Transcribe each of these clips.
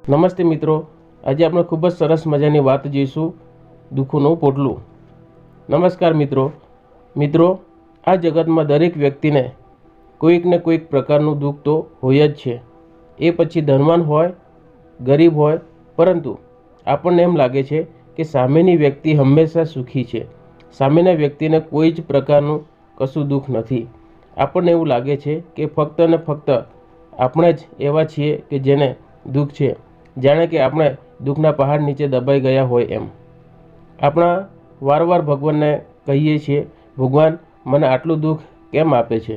નમસ્તે મિત્રો, આજે આપણે ખૂબ જ સરસ મજાની વાત જોઈશું દુઃખોનું પોટલું. નમસ્કાર મિત્રો, આ જગતમાં દરેક વ્યક્તિને કોઈક ને કોઈક પ્રકારનું દુઃખ તો હોય જ છે. એ પછી ધનવાન હોય, ગરીબ હોય, પરંતુ આપણને એમ લાગે છે કે સામેની વ્યક્તિ હંમેશા સુખી છે. સામેના વ્યક્તિને કોઈ જ પ્રકારનું કશું દુઃખ નથી. આપણને એવું લાગે છે કે ફક્ત ને ફક્ત આપણે જ એવા છીએ કે જેને દુઃખ છે, જાણે કે આપણે દુઃખના પહાડ નીચે દબાઈ ગયા હોય એમ. આપણા વારંવાર ભગવાનને કહીએ છીએ, ભગવાન મને આટલું દુઃખ કેમ આપે છે,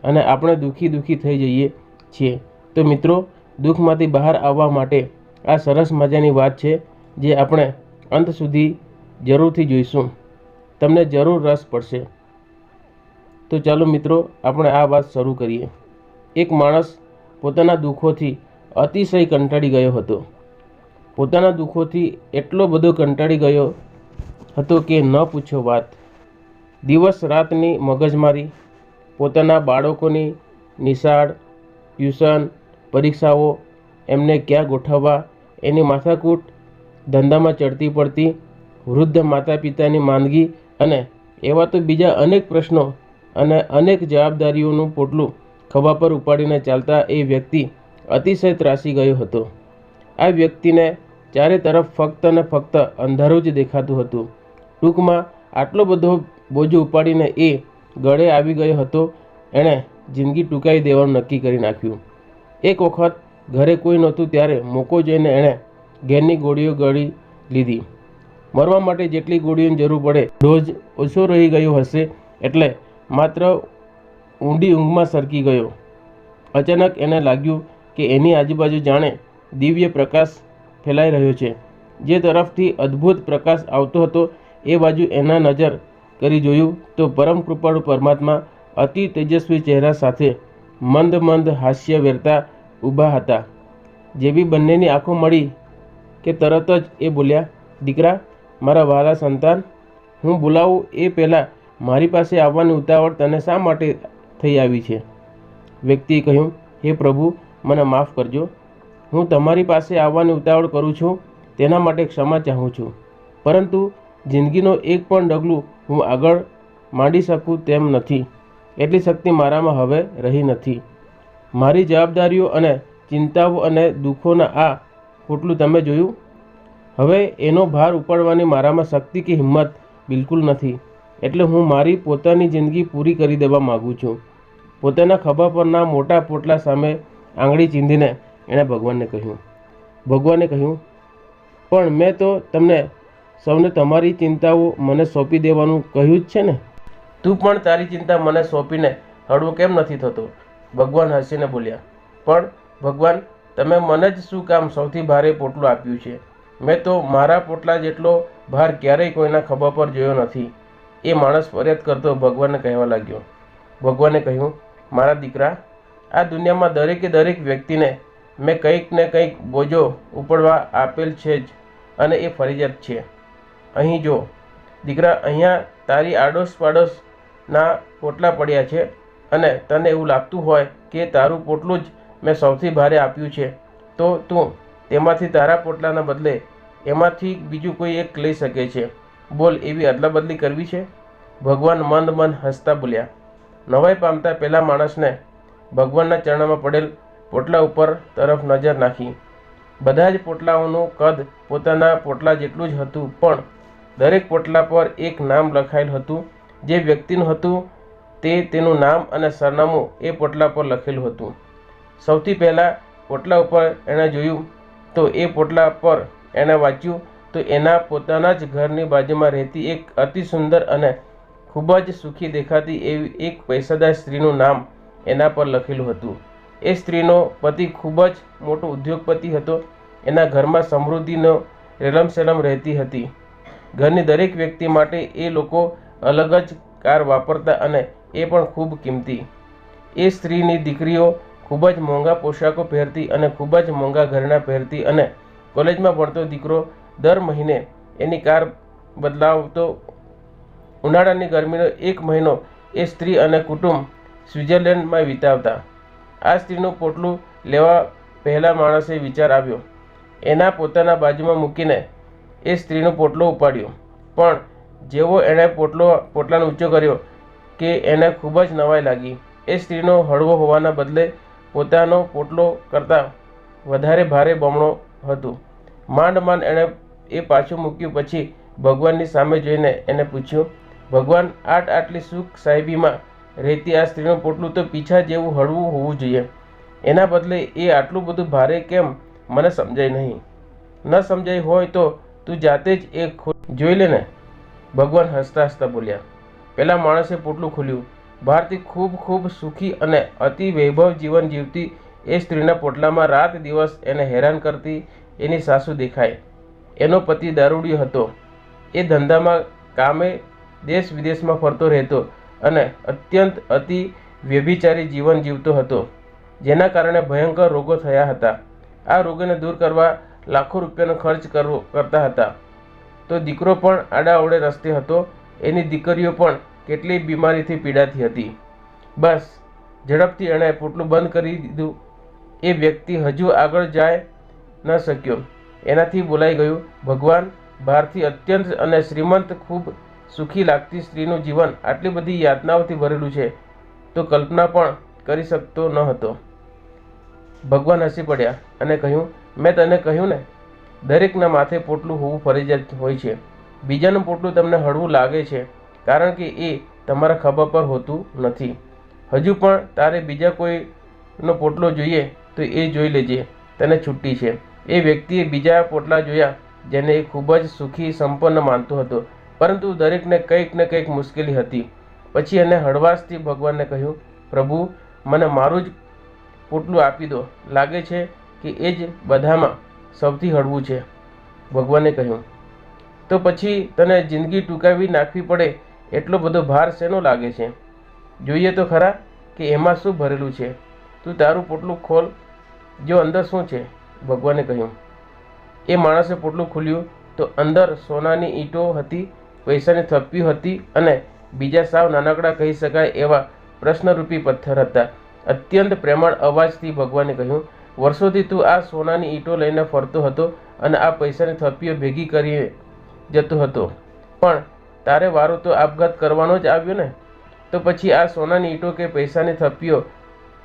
અને આપણે દુઃખી થઈ જઈએ છીએ. તો મિત્રો, દુઃખમાંથી બહાર આવવા માટે આ સરસ મજાની વાત છે, જે આપણે અંત સુધી જરૂરથી જોઈશું. તમને જરૂર રસ પડશે. તો ચાલો મિત્રો, આપણે આ વાત શરૂ કરીએ. એક માણસ પોતાના દુઃખોથી અતિશય કંટાળી ગયો હતો. પોતાના દુઃખોથી એટલો બધો કંટાળી ગયો હતો કે ન પૂછો વાત. દિવસ રાતની મગજમારી, પોતાના બાળકોની નિશાળ, ટ્યુશન, પરીક્ષાઓ, એમને ક્યાં ગોઠવવા, એની માથાકૂટ, ધંધામાં ચડતી પડતી, વૃદ્ધ માતા પિતાની માંદગી અને એવા તો બીજા અનેક પ્રશ્નો અને અનેક જવાબદારીઓનું પોટલું ખભા પર ઉપાડીને ચાલતા એ વ્યક્તિ અતિશય ત્રાસી ગયો હતો. આ વ્યક્તિને ચારે તરફ ફક્ત ને ફક્ત અંધારું જ દેખાતું હતું. ટૂંકમાં આટલો બધો બોજો ઉપાડીને એ ગળે આવી ગયો હતો. એણે જિંદગી ટૂંકાવી દેવાનું નક્કી કરી નાખ્યું. એક વખત ઘરે કોઈ નહોતું ત્યારે મોકો જોઈને એણે ઘેરની ગોળીઓ ગળી લીધી. મરવા માટે જેટલી ગોળીઓની જરૂર પડે, ડોઝ ઓછો રહી ગયો હશે એટલે માત્ર ઊંડી ઊંઘમાં સરકી ગયો. અચાનક એને લાગ્યું કે એની આજુબાજુ જાણે દિવ્ય પ્રકાશ ફેલાઈ રહ્યો છે. જે તરફથી અદ્ભુત પ્રકાશ આવતો હતો એ બાજુ એના નજર કરી જોયું તો પરમ કૃપાળુ પરમાત્મા અતિ તેજસ્વી ચહેરા સાથે મંદ હાસ્ય વેરતા ઊભા હતા. જેવી બંનેની આંખો મળી કે તરત જ એ બોલ્યા, દીકરા, મારા વહાલા સંતાન, હું બોલાવું એ પહેલાં મારી પાસે આવવાની ઉતાવળ તને શા માટે થઈ આવી છે? વ્યક્તિએ કહ્યું, હે પ્રભુ, મને માફ કરજો. હું તમારી પાસે આવવાની ઉતાવળ કરું છું તેના માટે ક્ષમા ચાહું છું, પરંતુ જિંદગીનો એક પણ ડગલું હું આગળ માંડી શકું તેમ નથી. એટલી શક્તિ મારામાં હવે રહી નથી. મારી જવાબદારીઓ અને ચિંતાઓ અને દુઃખોના આ પોટલું તમે જોયું? હવે એનો ભાર ઉપાડવાની મારામાં શક્તિ કે હિંમત બિલકુલ નથી. એટલે હું મારી પોતાની જિંદગી પૂરી કરી દેવા માગું છું. પોતાના ખભા પરના મોટા પોટલા સામે આંગળી ચીંધીને એણે ભગવાનને કહ્યું. ભગવાને કહ્યું, પણ મેં તો તમને સૌને તમારી ચિંતાઓ મને સોંપી દેવાનું કહ્યું જ છે ને. તું પણ તારી ચિંતા મને સોંપીને હળવો કેમ નથી થતો? ભગવાન હસીને બોલ્યા, પણ ભગવાન, તમે મને જ શું કામ સૌથી ભારે પોટલું આપ્યું છે? મેં તો મારા પોટલા જેટલો ભાર ક્યારેય કોઈના ખભા પર જોયો નથી. એ માણસ ફરિયાદ કરતો ભગવાનને કહેવા લાગ્યો. ભગવાને કહ્યું, મારા દીકરા, આ દુનિયામાં દરેક વ્યક્તિને મેં કંઈક ને કંઈક બોજો ઉપાડવા આપેલ છે જ, અને એ ફરજિયાત છે. અહીં જો દીકરા, અહીંયા તારી આડોશ પાડોશના પોટલા પડ્યા છે, અને તને એવું લાગતું હોય કે તારું પોટલું જ મેં સૌથી ભારે આપ્યું છે, તો તું તેમાંથી તારા પોટલાના બદલે એમાંથી બીજું કોઈ એક લઈ શકે છે. બોલ, એવી અદલા બદલી કરવી છે? ભગવાન મંદ હસતા બોલ્યા. નવાઈ પામતા પેલા માણસને ભગવાનના ચરણમાં પડેલ પોટલા ઉપર તરફ નજર નાખી. બધા જ પોટલાઓનું કદ પોતાના પોટલા જેટલું જ હતું, પણ દરેક પોટલા પર એક નામ લખાયેલ હતું. જે વ્યક્તિનું હતું તેનું નામ અને સરનામું એ પોટલા પર લખેલું હતું. સૌથી પહેલાં પોટલા ઉપર એણે જોયું તો એ પોટલા પર એણે વાંચ્યું તો એના પોતાના જ ઘરની બાજુમાં રહેતી એક અતિ સુંદર અને ખૂબ જ સુખી દેખાતી એવી એક પૈસાદાર સ્ત્રીનું નામ એના પર લખેલું હતું. એ સ્ત્રીનો પતિ ખૂબ જ મોટો ઉદ્યોગપતિ હતો. એના ઘરમાં સમૃદ્ધિનો રેલમસેલમ રહેતી હતી. ઘરની દરેક વ્યક્તિ માટે એ લોકો અલગ જ કાર વાપરતા, અને એ પણ ખૂબ કિંમતી. એ સ્ત્રીની દીકરીઓ ખૂબ જ મોંઘા પોશાકો પહેરતી અને ખૂબ જ મોંઘા ઘરેણાં પહેરતી, અને કોલેજમાં ભણતો દીકરો દર મહિને એની કાર બદલાવતો. ઉનાળાની ગરમીનો 1 મહિનો એ સ્ત્રી અને કુટુંબ સ્વિટ્ઝરલેન્ડમાં વિતાવતા. આ સ્ત્રીનું પોટલું લેવા પહેલા માણસે વિચાર આવ્યો એના પોતાના બાજુમાં મૂકીને એ સ્ત્રીનો પોટલો ઉપાડ્યો. પણ જેવો એણે પોટલાનો ઊંચો કર્યો કે એને ખૂબ જ નવાઈ લાગી. એ સ્ત્રીનો હળવો હોવાના બદલે પોતાનો પોટલો કરતાં વધારે ભારે બમણો હતું. માંડ માંડ એણે એ પાછું મૂક્યું. પછી ભગવાનની સામે જોઈને એને પૂછ્યું, ભગવાન, આટલી સુખ સાહેબીમાં રહેતી આ સ્ત્રીનું પોટલું તો પીછા જેવું હળવું હોવું જોઈએ, એના બદલે એ આટલું બધું ભારે કેમ? મને સમજાય નહીં. ન સમજાય હોય તો તું જાતે જ એ જોઈ લે ને. ભગવાન હસતા હસતા બોલ્યા. પેલા માણસે પોટલું ખોલ્યું. બહારથી ખૂબ સુખી અને અતિ વૈભવ જીવન જીવતી એ સ્ત્રીના પોટલામાં રાત દિવસ એને હેરાન કરતી એની સાસુ દેખાય. એનો પતિ દારૂડિયો હતો. એ ધંધામાં કામે દેશ વિદેશમાં ફરતો રહેતો અને અત્યંત અતિ વ્યભિચારી જીવન જીવતો હતો, જેના કારણે ભયંકર રોગો થયા હતા. આ રોગોને દૂર કરવા લાખો રૂપિયાનો ખર્ચ કરતા હતા. તો દીકરો પણ આડાઅવળે રસ્તે હતો. એની દીકરીઓ પણ કેટલીય બીમારીથી પીડાતી હતી. બસ ઝડપથી એણે પોટલું બંધ કરી દીધું. એ વ્યક્તિ હજુ આગળ જાય ન શક્યો. એનાથી બોલાઈ ગયું, ભગવાન, બહારથી અત્યંત અને શ્રીમંત ખૂબ સુખી લાગતી સ્ત્રીનું જીવન આટલી બધી યાતનાઓથી ભરેલું છે તો કલ્પના પણ કરી શકતો ન હતો. ભગવાન હસી પડ્યા અને કહ્યું, મેં તને કહ્યું ને, દરેકના માથે પોટલું હોવું ફરજિયાત હોય છે. બીજાનું પોટલું તમને હળવું લાગે છે કારણ કે એ તમારા ખભા પર હોતું નથી. હજુ પણ તારે બીજા કોઈનો પોટલો જોઈએ તો એ જોઈ લેજે, તને છુટ્ટી છે. એ વ્યક્તિએ બીજા પોટલા જોયા જેને એ ખૂબ જ સુખી સંપન્ન માનતો હતો, પરંતુ દરેકને કંઈક ને કંઈક મુશ્કેલી હતી. પછી એને હળવાશથી ભગવાનને કહ્યું, પ્રભુ, મને મારું જ પોટલું આપી દો. લાગે છે કે એ જ બધામાં સૌથી હળવું છે. ભગવાને કહ્યું, તો પછી તને જિંદગી ટૂંકાવી નાખવી પડે એટલો બધો ભાર શેનો લાગે છે? જોઈએ તો ખરા કે એમાં શું ભરેલું છે. તું તારું પોટલું ખોલ, જો અંદર શું છે. ભગવાને કહ્યું. એ માણસે પોટલું ખોલ્યું તો અંદર સોનાની ઈંટો હતી, પૈસાની થપ્પીઓ હતી અને બીજા સાવ નાનકડા કહી શકાય એવા પ્રશ્નરૂપી પથ્થર હતા. અત્યંત પ્રેમાળ અવાજથી ભગવાને કહ્યું, વર્ષોથી તું આ સોનાની ઈંટો લઈને ફરતો હતો અને આ પૈસાની થપ્પીઓ ભેગી કરી જતો હતો, પણ તારે વારો તો આપઘાત કરવાનો જ આવ્યો ને. તો પછી આ સોનાની ઈંટો કે પૈસાની થપ્પીઓ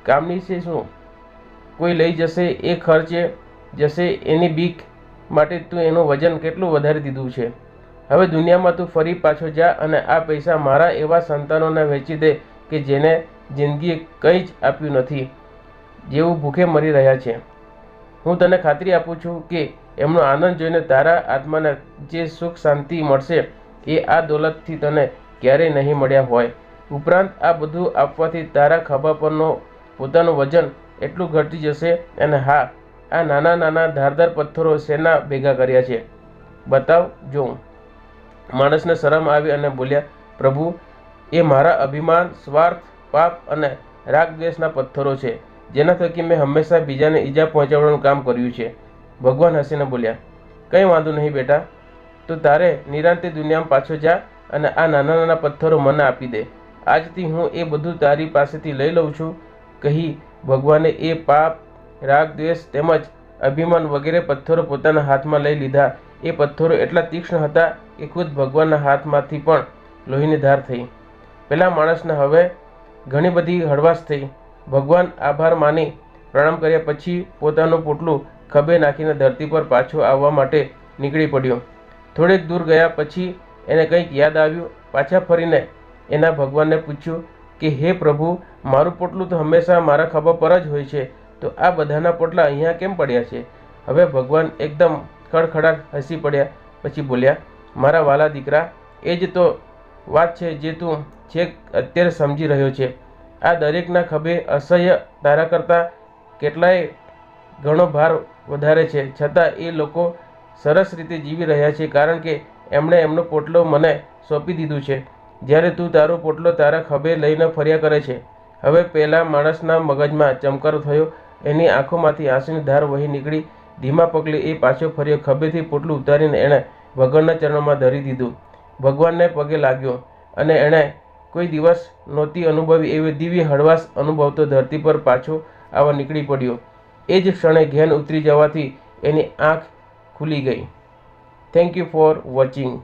કામની છે શું? કોઈ લઈ જશે, એ ખર્ચે જશે, એની બીક માટે તું એનું વજન કેટલું વધારી દીધું છે. હવે દુનિયામાં તું ફરી પાછો જા અને આ પૈસા મારા એવા સંતાનોને વહેંચી દે કે જેને જિંદગીએ કંઈ જ આપ્યું નથી, જેઓ ભૂખે મરી રહ્યા છે. હું તને ખાતરી આપું છું કે એમનો આનંદ જોઈને તારા આત્માને જે સુખ શાંતિ મળશે એ આ દોલતથી તને ક્યારેય નહીં મળ્યા હોય. ઉપરાંત આ બધું આપવાથી તારા ખભા પરનો પોતાનું વજન એટલું ઘટી જશે. અને હા, આ નાના નાના ધારદાર પથ્થરો શેના ભેગા કર્યા છે? બતાવ જોઉં. માણસને શરમ આવી અને બોલ્યા, પ્રભુ, એ મારા અભિમાન, સ્વાર્થ, પાપ અને રાગદ્વેષના પથ્થરો છે, જેના થકી મેં હંમેશા બીજાને ઈજા પહોંચાડવાનું કામ કર્યું છે. ભગવાન હસીને બોલ્યા, કંઈ વાંધો નહીં બેટા, તો તારે નિરાંતે દુનિયામાં પાછો જા અને આ નાના નાના પથ્થરો મને આપી દે. આજથી હું એ બધું તારી પાસેથી લઈ લઉં છું. કહી ભગવાને એ પાપ, રાગ, દ્વેષ તેમજ અભિમાન વગેરે પથ્થરો પોતાના હાથમાં લઈ લીધા. એ પથ્થરો એટલા તીક્ષ્ણ હતા કે ખુદ ભગવાનના હાથમાંથી પણ લોહીની ધાર થઈ. પેલા માણસને હવે ઘણી બધી હળવાશ થઈ. ભગવાન આભાર માની પ્રણામ કર્યા પછી પોતાનું પોટલું ખભે નાખીને ધરતી પર પાછો આવવા માટે નીકળી પડ્યો. થોડેક દૂર ગયા પછી એને કંઈક યાદ આવ્યું. પાછા ફરીને એના ભગવાનને પૂછ્યું કે હે પ્રભુ, મારું પોટલું તો હંમેશા મારા ખભા પર જ હોય છે, તો આ બધાના પોટલા અહીંયા કેમ પડ્યા છે? હવે ભગવાન એકદમ ખડખડાટ હસી પડ્યા. પછી બોલ્યા, મારા વાલા દીકરા, એ જ તો વાત છે જે તું છેક અત્યારે સમજી રહ્યો છે. આ દરેકના ખભે અસહ્ય તારા કરતાં કેટલાય ઘણો ભાર વધારે છે, છતાં એ લોકો સરસ રીતે જીવી રહ્યા છે કારણ કે એમણે એમનો પોટલો મને સોંપી દીધું છે, જ્યારે તું તારો પોટલો તારા ખભે લઈને ફર્યા કરે છે. હવે પેલા માણસના મગજમાં ચમકારો થયો. એની આંખોમાંથી આંસુની ધાર વહી નીકળી. ધીમા પગલે એ પાછો ફર્યો. ખભેથી પોટલું ઉતારીને એણે ભગવાનના ચરણોમાં ધરી દીધું. ભગવાનને પગે લાગ્યો અને એણે કોઈ દિવસ નહોતી અનુભવી એવી દિવ્ય હળવાશ અનુભવતો ધરતી પર પાછો આવવા નીકળી પડ્યો. એ જ ક્ષણે ઘેન ઉતરી જવાથી એની આંખ ખુલી ગઈ. Thank you for watching.